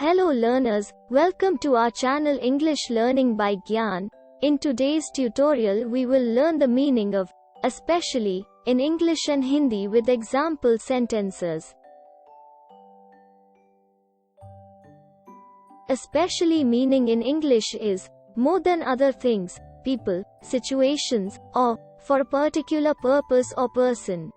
Hello learners, welcome to our channel English Learning by Gyan. In today's tutorial we will learn the meaning of especially in English and Hindi with example sentences. Especially meaning in English is more than other things, people, situations, or for a particular purpose or person.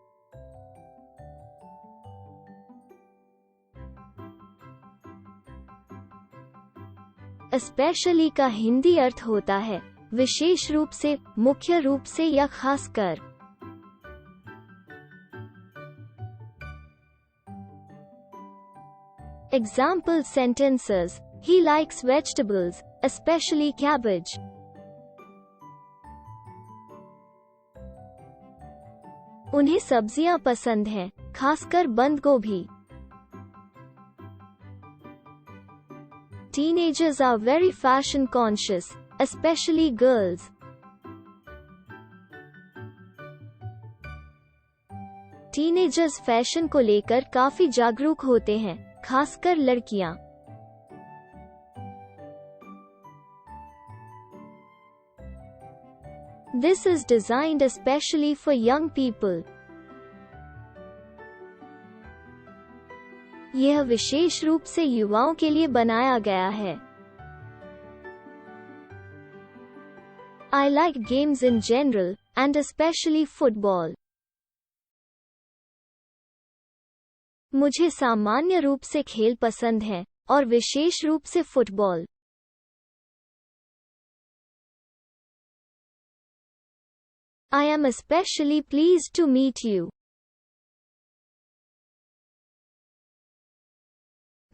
Especially का हिंदी अर्थ होता है विशेष रूप से, मुख्य रूप से या खासकर. Example sentences. He likes vegetables, especially cabbage. उन्हें सब्जियां पसंद हैं, खासकर बंद गोभी. Teenagers are very fashion conscious, especially girls. Teenagers fashion को लेकर काफी जागरूक होते हैं, खासकर लड़कियां. This is designed especially for young people. यह विशेष रूप से युवाओं के लिए बनाया गया है. I like games in general, and especially football. मुझे सामान्य रूप से खेल पसंद हैं, और विशेष रूप से football. I am especially pleased to meet you.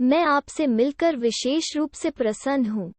मैं आपसे मिलकर विशेष रूप से प्रसन्न हूँ.